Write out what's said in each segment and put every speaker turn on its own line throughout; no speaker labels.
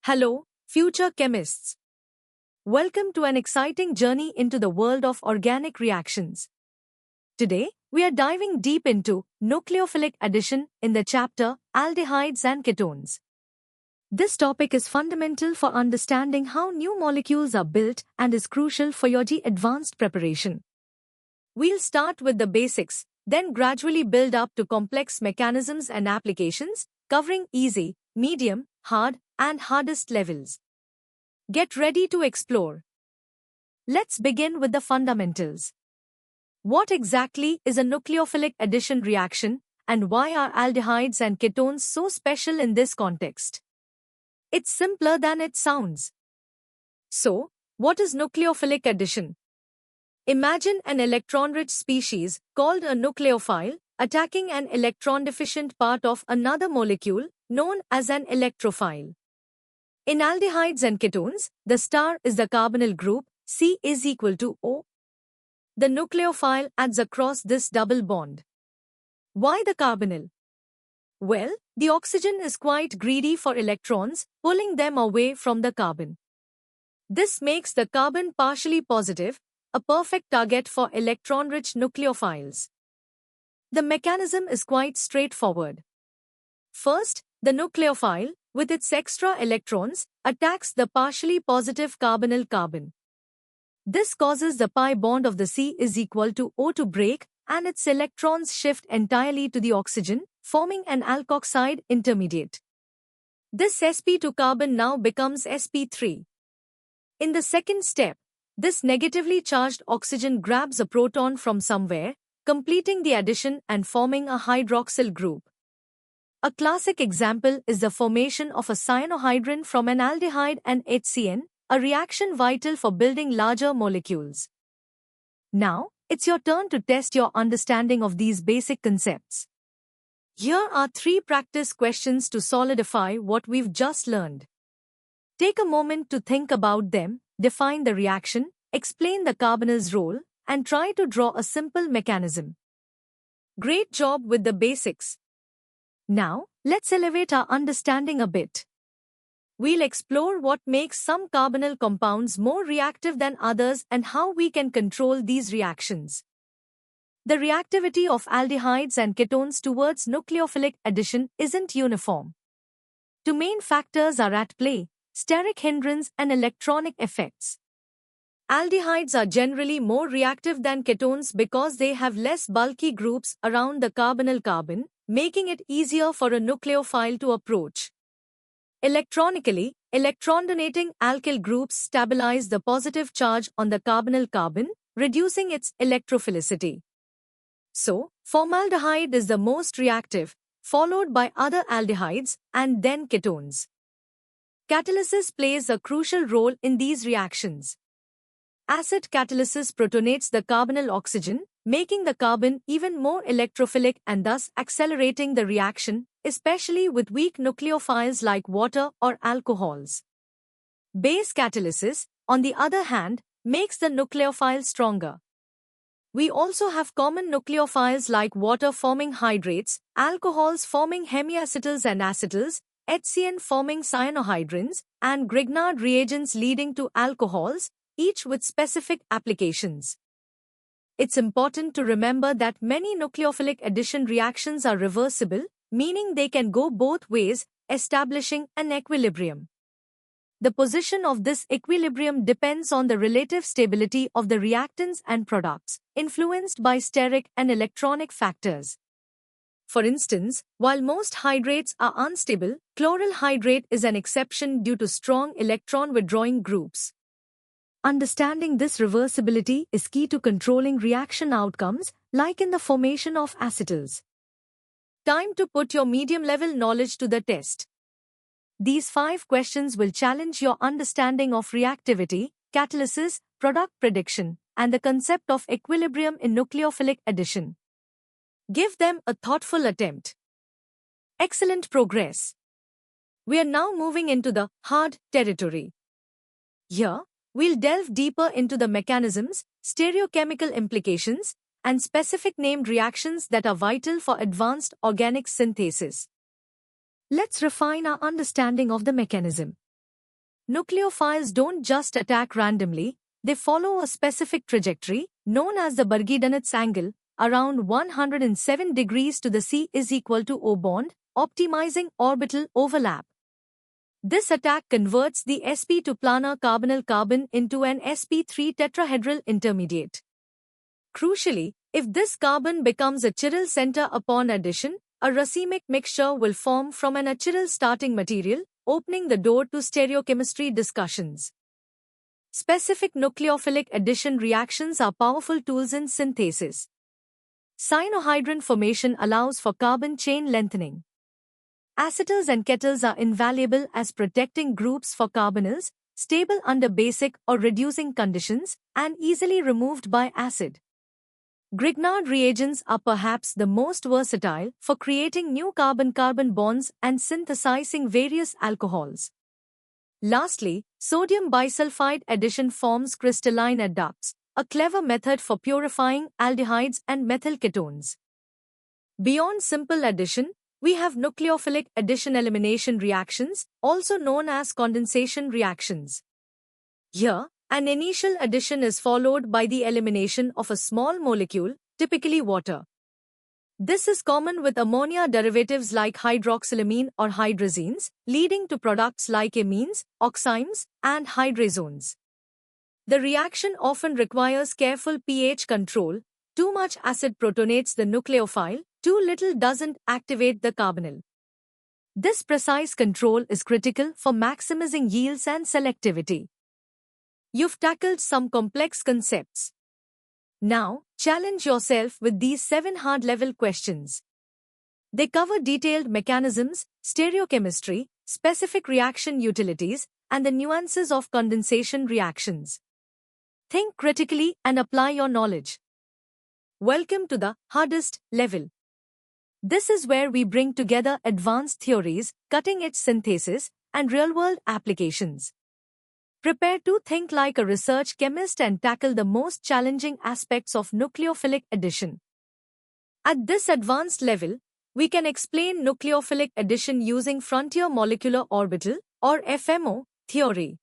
Hello, future chemists. Welcome to an exciting journey into the world of organic reactions. Today, we are diving deep into nucleophilic addition in the chapter Aldehydes and Ketones. This topic is fundamental for understanding how new molecules are built and is crucial for your advanced preparation. We'll start with the basics, then gradually build up to complex mechanisms and applications, covering easy, medium, hard, and hardest levels. Get ready to explore. Let's begin with the fundamentals. What exactly is a nucleophilic addition reaction, and why are aldehydes and ketones so special in this context? It's simpler than it sounds. So, what is nucleophilic addition? Imagine an electron-rich species, called a nucleophile, attacking an electron-deficient part of another molecule, known as an electrophile. In aldehydes and ketones, the star is the carbonyl group, C is equal to O. The nucleophile adds across this double bond. Why the carbonyl? Well, the oxygen is quite greedy for electrons, pulling them away from the carbon. This makes the carbon partially positive, a perfect target for electron-rich nucleophiles. The mechanism is quite straightforward. First, the nucleophile, with its extra electrons, attacks the partially positive carbonyl carbon. This causes the pi bond of the C is equal to O to break, and its electrons shift entirely to the oxygen, forming an alkoxide intermediate. This sp2 carbon now becomes sp3. In the second step, this negatively charged oxygen grabs a proton from somewhere, completing the addition and forming a hydroxyl group. A classic example is the formation of a cyanohydrin from an aldehyde and HCN, a reaction vital for building larger molecules. Now, it's your turn to test your understanding of these basic concepts. Here are 3 practice questions to solidify what we've just learned. Take a moment to think about them, define the reaction, explain the carbonyl's role, and try to draw a simple mechanism. Great job with the basics. Now, let's elevate our understanding a bit. We'll explore what makes some carbonyl compounds more reactive than others and how we can control these reactions. The reactivity of aldehydes and ketones towards nucleophilic addition isn't uniform. 2 main factors are at play: steric hindrance and electronic effects. Aldehydes are generally more reactive than ketones because they have less bulky groups around the carbonyl carbon, making it easier for a nucleophile to approach. Electronically, electron-donating alkyl groups stabilize the positive charge on the carbonyl carbon, reducing its electrophilicity. So, formaldehyde is the most reactive, followed by other aldehydes, and then ketones. Catalysis plays a crucial role in these reactions. Acid catalysis protonates the carbonyl oxygen, making the carbon even more electrophilic and thus accelerating the reaction, especially with weak nucleophiles like water or alcohols. Base catalysis, on the other hand, makes the nucleophile stronger. We also have common nucleophiles like water forming hydrates, alcohols forming hemiacetals and acetals, HCN forming cyanohydrins, and Grignard reagents leading to alcohols, each with specific applications. It's important to remember that many nucleophilic addition reactions are reversible, meaning they can go both ways, establishing an equilibrium. The position of this equilibrium depends on the relative stability of the reactants and products, influenced by steric and electronic factors. For instance, while most hydrates are unstable, chloryl hydrate is an exception due to strong electron-withdrawing groups. Understanding this reversibility is key to controlling reaction outcomes, like in the formation of acetals. Time to put your medium-level knowledge to the test. These 5 questions will challenge your understanding of reactivity, catalysis, product prediction, and the concept of equilibrium in nucleophilic addition. Give them a thoughtful attempt. Excellent progress. We are now moving into the hard territory. Here, we'll delve deeper into the mechanisms, stereochemical implications, and specific named reactions that are vital for advanced organic synthesis. Let's refine our understanding of the mechanism. nucleophiles don't just attack randomly, they follow a specific trajectory, known as the Burgi-Donitz angle, around 107 degrees to the C is equal to O bond, optimizing orbital overlap. This attack converts the sp2 planar carbonyl carbon into an sp3 tetrahedral intermediate. Crucially, if this carbon becomes a chiral center upon addition, a racemic mixture will form from an achiral starting material, opening the door to stereochemistry discussions. Specific nucleophilic addition reactions are powerful tools in synthesis. Cyanohydrin formation allows for carbon chain lengthening. Acetyls and ketals are invaluable as protecting groups for carbonyls, stable under basic or reducing conditions, and easily removed by acid. Grignard reagents are perhaps the most versatile for creating new carbon-carbon bonds and synthesizing various alcohols. Lastly, sodium bisulfide addition forms crystalline adducts, a clever method for purifying aldehydes and methyl ketones. Beyond simple addition, we have nucleophilic addition elimination reactions, also known as condensation reactions. Here, an initial addition is followed by the elimination of a small molecule, typically water. This is common with ammonia derivatives like hydroxylamine or hydrazenes, leading to products like amines, oximes, and hydrazones. The reaction often requires careful pH control. Too much acid protonates the nucleophile, too little doesn't activate the carbonyl. This precise control is critical for maximizing yields and selectivity. You've tackled some complex concepts. Now, challenge yourself with these 7 hard-level questions. They cover detailed mechanisms, stereochemistry, specific reaction utilities, and the nuances of condensation reactions. Think critically and apply your knowledge. Welcome to the hardest level. This is where we bring together advanced theories, cutting-edge synthesis, and real-world applications. Prepare to think like a research chemist and tackle the most challenging aspects of nucleophilic addition. At this advanced level, we can explain nucleophilic addition using frontier molecular orbital, or FMO, theory.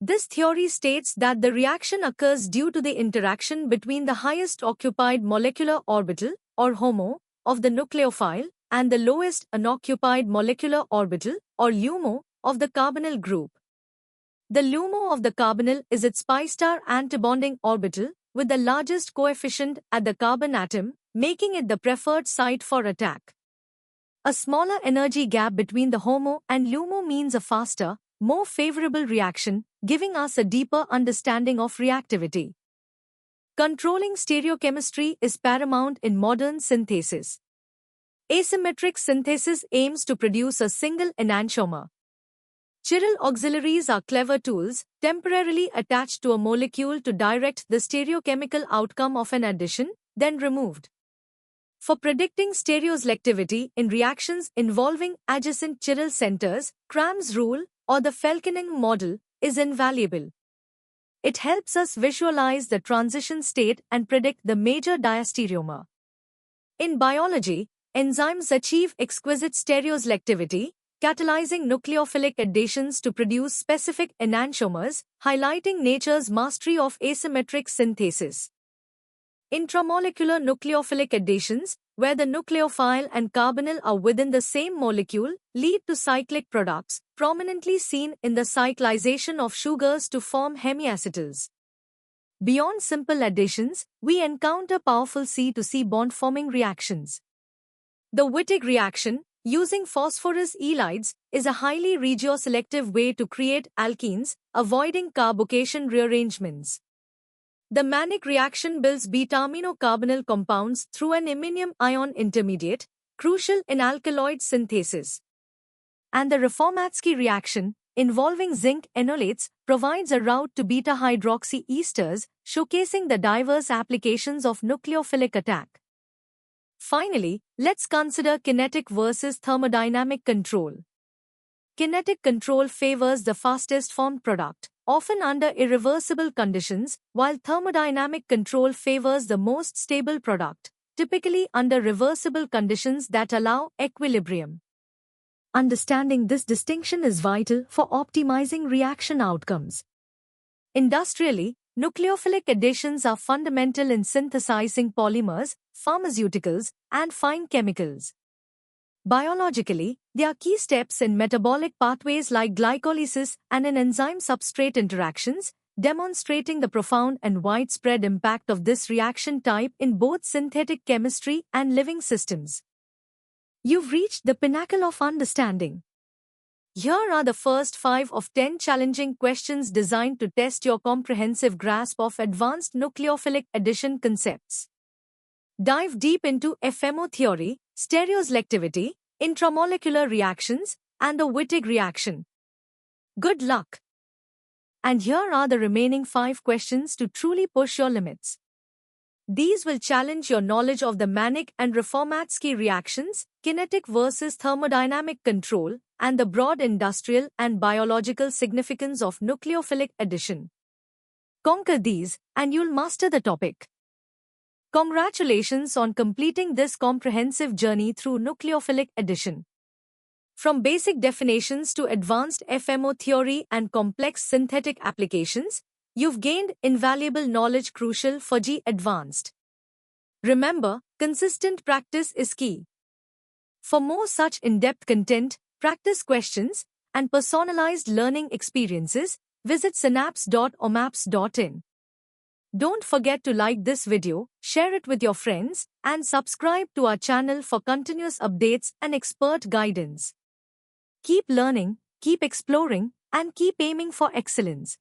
This theory states that the reaction occurs due to the interaction between the highest occupied molecular orbital, or HOMO, of the nucleophile and the lowest unoccupied molecular orbital, or LUMO, of the carbonyl group. The LUMO of the carbonyl is its pi-star antibonding orbital, with the largest coefficient at the carbon atom, making it the preferred site for attack. A smaller energy gap between the HOMO and LUMO means a faster, more favorable reaction, giving us a deeper understanding of reactivity. Controlling stereochemistry is paramount in modern synthesis. Asymmetric synthesis aims to produce a single enantiomer. Chiral auxiliaries are clever tools, temporarily attached to a molecule to direct the stereochemical outcome of an addition, then removed. For predicting stereoselectivity in reactions involving adjacent chiral centers, Cram's rule, or the Felkening model, is invaluable. It helps us visualize the transition state and predict the major diastereomer. In biology, enzymes achieve exquisite stereoselectivity, catalyzing nucleophilic additions to produce specific enantiomers, highlighting nature's mastery of asymmetric synthesis. Intramolecular nucleophilic additions, where the nucleophile and carbonyl are within the same molecule, lead to cyclic products, prominently seen in the cyclization of sugars to form hemiacetals. Beyond simple additions, we encounter powerful C-to-C bond-forming reactions. The Wittig reaction, using phosphorus ylides, is a highly regioselective way to create alkenes, avoiding carbocation rearrangements. The Mannich reaction builds beta-aminocarbonyl compounds through an iminium ion intermediate, crucial in alkaloid synthesis. And the Reformatsky reaction, involving zinc enolates, provides a route to beta-hydroxy esters, showcasing the diverse applications of nucleophilic attack. Finally, let's consider kinetic versus thermodynamic control. Kinetic control favors the fastest formed product, often under irreversible conditions, while thermodynamic control favors the most stable product, typically under reversible conditions that allow equilibrium. Understanding this distinction is vital for optimizing reaction outcomes. Industrially, nucleophilic additions are fundamental in synthesizing polymers, pharmaceuticals, and fine chemicals. Biologically, they are key steps in metabolic pathways like glycolysis and in enzyme-substrate interactions, demonstrating the profound and widespread impact of this reaction type in both synthetic chemistry and living systems. You've reached the pinnacle of understanding. Here are the first 5 of 10 challenging questions designed to test your comprehensive grasp of advanced nucleophilic addition concepts. Dive deep into FMO theory, stereoselectivity, intramolecular reactions, and the Wittig reaction. Good luck! And here are the remaining 5 questions to truly push your limits. These will challenge your knowledge of the Mannich and Reformatsky reactions, kinetic versus thermodynamic control, and the broad industrial and biological significance of nucleophilic addition. Conquer these, and you'll master the topic. Congratulations on completing this comprehensive journey through nucleophilic addition. From basic definitions to advanced FMO theory and complex synthetic applications, you've gained invaluable knowledge crucial for G Advanced. Remember, consistent practice is key. For more such in-depth content, practice questions, and personalized learning experiences, visit synapse.omaps.in. Don't forget to like this video, share it with your friends, and subscribe to our channel for continuous updates and expert guidance. Keep learning, keep exploring, and keep aiming for excellence.